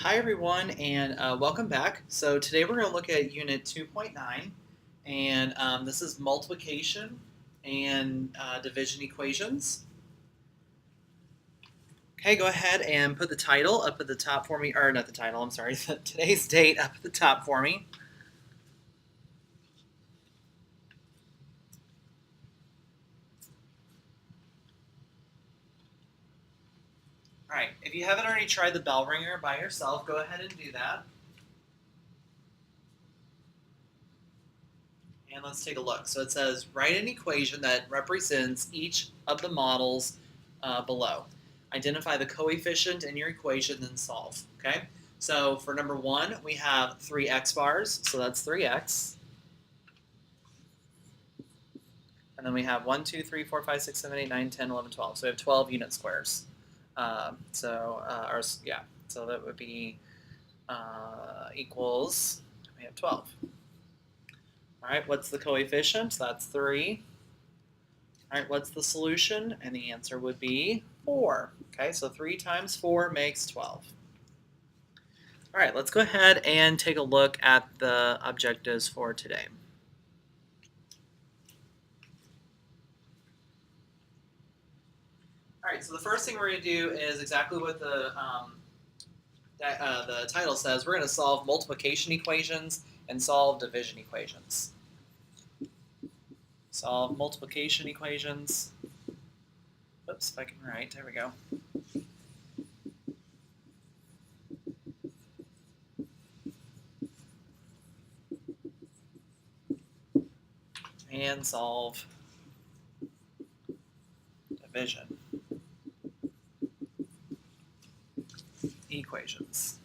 Hi everyone and welcome back. So today we're going to look at Unit 2.9 and this is multiplication and division equations. Okay, go ahead and put the title up at the top for me, or not the title, I'm sorry, today's date up at the top for me. Alright, if you haven't already tried the bell ringer by yourself, go ahead and do that. And let's take a look. So it says, write an equation that represents each of the models below. Identify the coefficient in your equation, then solve. Okay. So for number one, we have 3x bars. So that's 3x. And then we have 1, 2, 3, 4, 5, 6, 7, 8, 9, 10, 11, 12. So we have 12 unit squares. So that would be equals, we have 12. All right, what's the coefficient? That's 3. All right, what's the solution? And the answer would be 4. Okay, so 3 times 4 makes 12. All right, let's go ahead and take a look at the objectives for today. All right, so the first thing we're going to do is exactly what the title says. We're going to solve multiplication equations and solve division equations. Solve multiplication equations. Oops, if I can write, there we go. And solve division equations.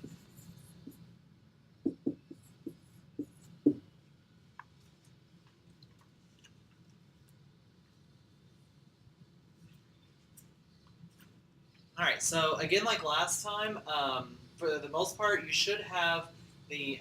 All right, so again, like last time, for the most part, you should have the,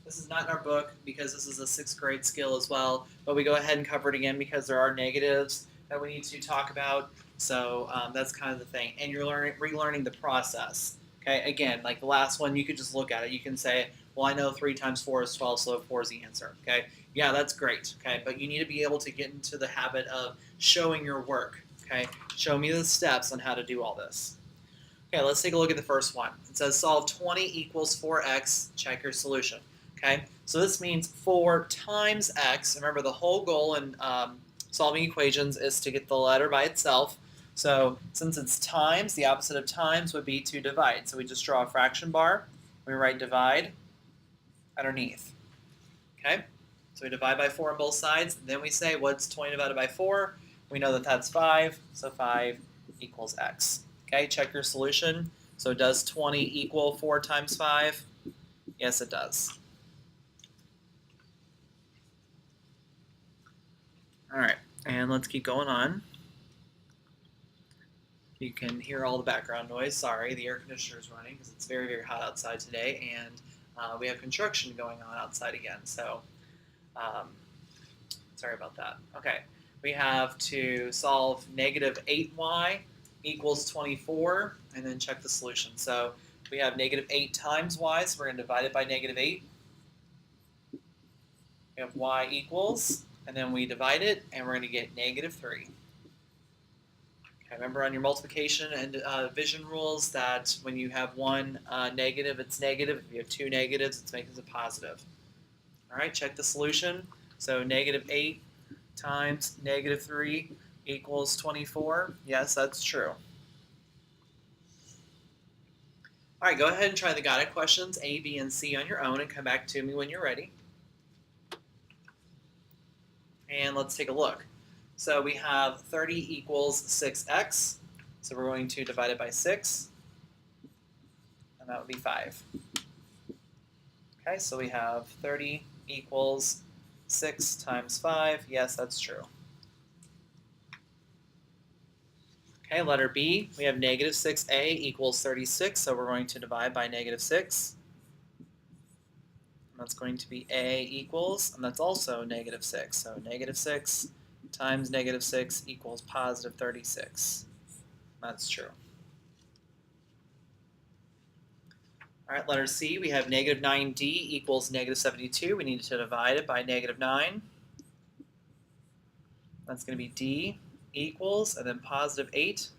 this is not in our book because this is a 6th grade skill as well, but we go ahead and cover it again because there are negatives that we need to talk about. So that's kind of the thing. And you're relearning the process. Okay, again, like the last one, you could just look at it. You can say, well, I know 3 times 4 is 12, so 4 is the answer. Okay, yeah, that's great. Okay, but you need to be able to get into the habit of showing your work. Okay, show me the steps on how to do all this. Okay, let's take a look at the first one. It says solve 20 equals 4x, check your solution. Okay, so this means 4 times x. Remember, the whole goal in solving equations is to get the letter by itself. So since it's times, the opposite of times would be to divide. So we just draw a fraction bar. We write divide underneath. Okay, so we divide by 4 on both sides. Then we say what's 20 divided by 4? We know that that's 5, so 5 equals x. Okay, check your solution. So does 20 equal 4 times 5? Yes, it does. All right, and let's keep going on. You can hear all the background noise. Sorry, the air conditioner is running because it's very, very hot outside today, and we have construction going on outside again. So sorry about that. Okay, we have to solve negative 8y equals 24, and then check the solution. So we have negative 8 times y, so we're going to divide it by negative 8. We have y equals, and then we divide it, and we're going to get negative 3. Okay, remember on your multiplication and division rules that when you have one negative, it's negative. If you have 2 negatives, it's making it a positive. All right, check the solution. So negative 8 times negative 3 equals 24. Yes, that's true. All right, go ahead and try the guided questions A, B, and C on your own and come back to me when you're ready. And let's take a look. So we have 30 equals 6x. So we're going to divide it by 6. And that would be 5. Okay, so we have 30 equals 6 times 5. Yes, that's true. Okay, letter B, we have negative 6a equals 36, so we're going to divide by negative 6. And that's going to be a equals, and that's also negative 6. So negative 6 times negative 6 equals positive 36. That's true. All right, letter C, we have negative 9d equals negative 72. We need to divide it by negative 9. That's going to be d equals, and then positive 8.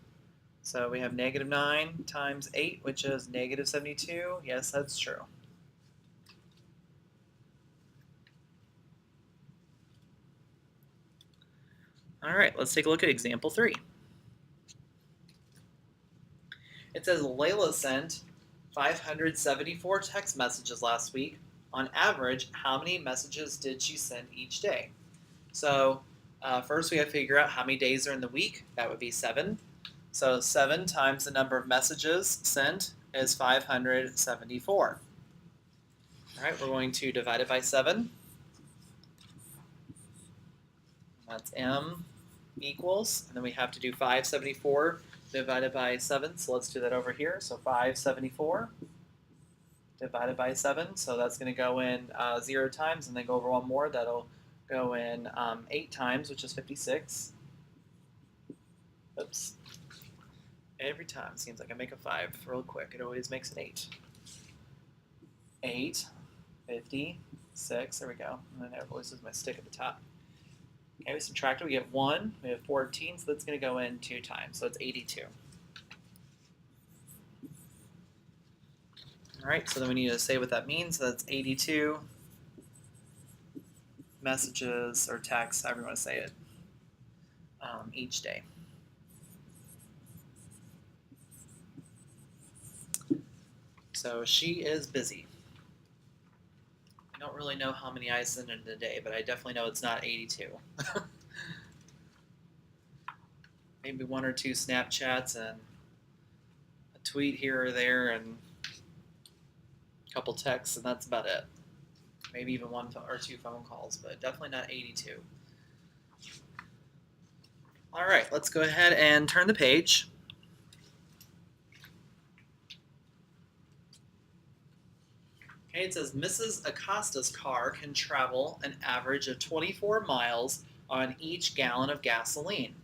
So we have negative 9 times 8, which is negative 72. Yes, that's true. All right, let's take a look at example 3. It says Layla sent 574 text messages last week. On average, how many messages did she send each day? So first we have to figure out how many days are in the week. That would be 7. So 7 times the number of messages sent is 574. All right, we're going to divide it by 7. That's m equals, and then we have to do 574 divided by 7. So let's do that over here. So 574 divided by 7. So that's going to go in 0 times, and then go over one more. That'll go in 8 times, which is 56. Oops. Every time seems like I make a 5 real quick. It always makes an 8. 8, 56. There we go. And then I always lose my stick at the top. Okay, we subtract it. We get 1. We have 14, so that's going to go in 2 times. So it's 82. All right, so then we need to say what that means. So that's 82 messages or texts, however you want to say it, each day. So she is busy. I don't really know how many I send in a day, but I definitely know it's not 82. Maybe 1 or 2 Snapchats and a tweet here or there and a couple texts, and that's about it. Maybe even 1 or 2 phone calls, but definitely not 82. All right, let's go ahead and turn the page. Okay, it says Mrs. Acosta's car can travel an average of 24 miles on each gallon of gasoline.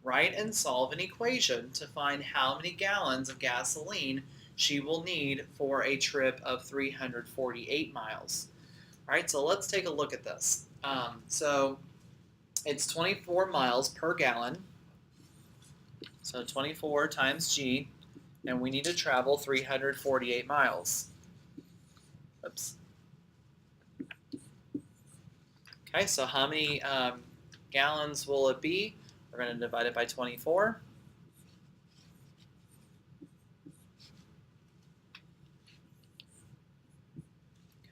Write and solve an equation to find how many gallons of gasoline she will need for a trip of 348 miles. All right, so let's take a look at this. So it's 24 miles per gallon. So 24 times G, and we need to travel 348 miles. Oops. Okay, so how many gallons will it be? We're going to divide it by 24.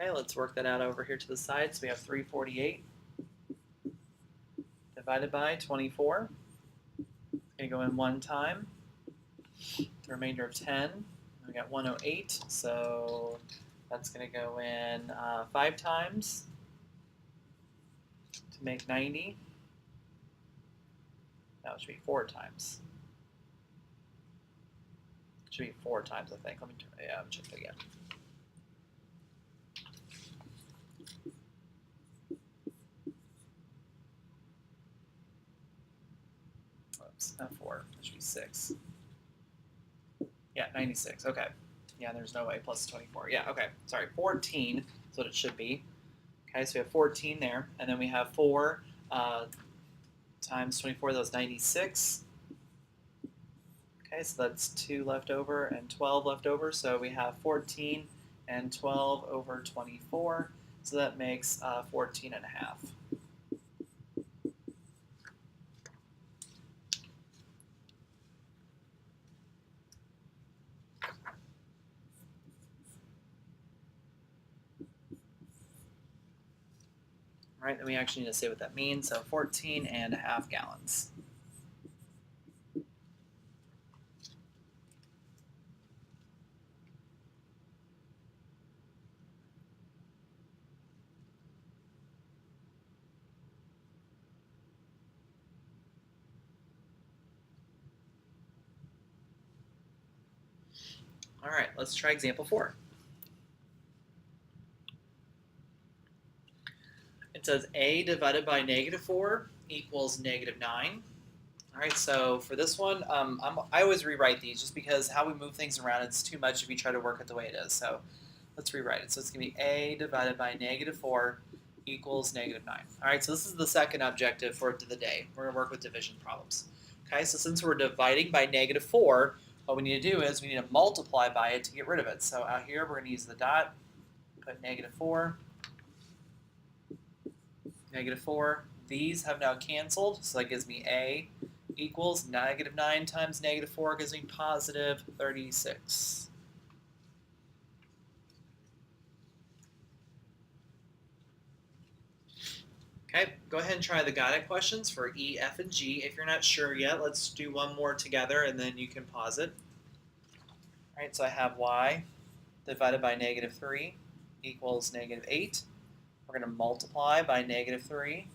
Okay, let's work that out over here to the side. So we have 348 divided by 24. It's going to go in 1 time. The remainder of 10. We got 108, so that's going to go in 5 times to make 90. No, it should be 4 times. It should be 4 times, I think. Let me check it again. Oops, not 4. It should be 6. Yeah, 96. Okay. Yeah, there's no way plus 24. Yeah, okay. Sorry, 14 is what it should be. Okay, so we have 14 there, and then we have 4 times 24. That was 96. Okay, so that's 2 left over and 12 left over. So we have 14 and 12 over 24. So that makes 14 and a half. All right, then we actually need to say what that means. So 14 and a half gallons. All right, let's try example 4. It says a divided by negative 4 equals negative 9. All right, so for this one, I always rewrite these just because how we move things around, it's too much if you try to work it the way it is. So let's rewrite it. So it's going to be a divided by -4 equals -9. All right, so this is the second objective for the day. We're going to work with division problems. Okay, so since we're dividing by -4, what we need to do is we need to multiply by it to get rid of it. So out here, we're going to use the dot, put -4, -4. These have now canceled, so that gives me a equals -9 times -4 gives me positive 36. Okay, go ahead and try the guided questions for E, F, and G. If you're not sure yet, let's do one more together and then you can pause it. All right, so I have y divided by -3 equals -8. We're going to multiply by -3.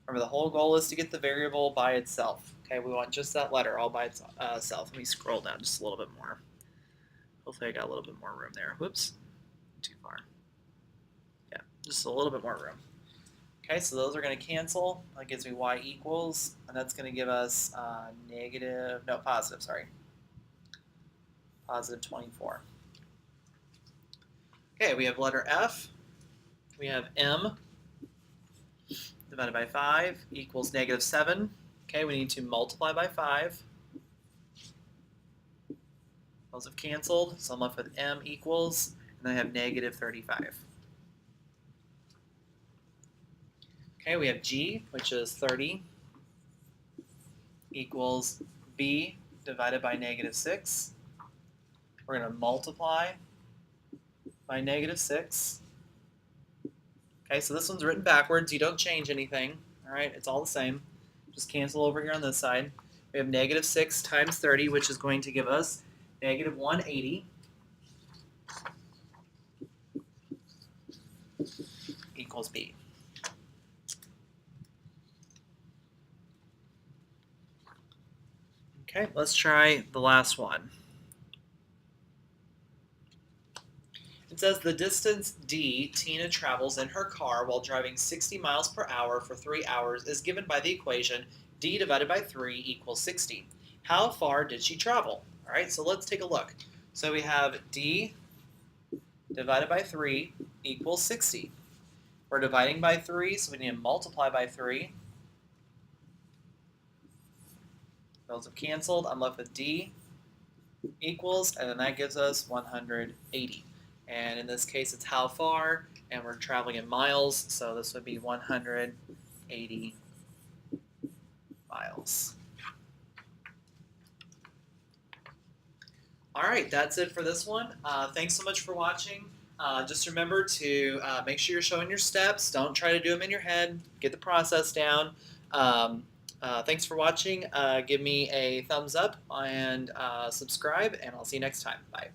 Remember, the whole goal is to get the variable by itself. Okay, we want just that letter all by itself. Let me scroll down just a little bit more. Hopefully I got a little bit more room there. Whoops, too far. Yeah, just a little bit more room. Okay, so those are going to cancel. That gives me y equals, and that's going to give us positive 24. Okay, we have letter F. We have m divided by 5 equals -7. Okay, we need to multiply by 5. Those have canceled, so I'm left with m equals, and then I have -35. Okay, we have g, which is 30, equals b divided by -6. We're going to multiply by -6. Okay, so this one's written backwards. You don't change anything. All right, it's all the same. Just cancel over here on this side. We have -6 times 30, which is going to give us -180 equals b. Okay, let's try the last one. It says the distance d Tina travels in her car while driving 60 miles per hour for 3 hours is given by the equation d divided by 3 equals 60. How far did she travel? All right, so let's take a look. So we have d divided by 3 equals 60. We're dividing by 3, so we need to multiply by 3. Those have canceled. I'm left with d equals, and then that gives us 180. And in this case, it's how far, and we're traveling in miles, so this would be 180 miles. All right, that's it for this one. Thanks so much for watching. Just remember to make sure you're showing your steps. Don't try to do them in your head. Get the process down. Thanks for watching. Give me a thumbs up and subscribe, and I'll see you next time. Bye.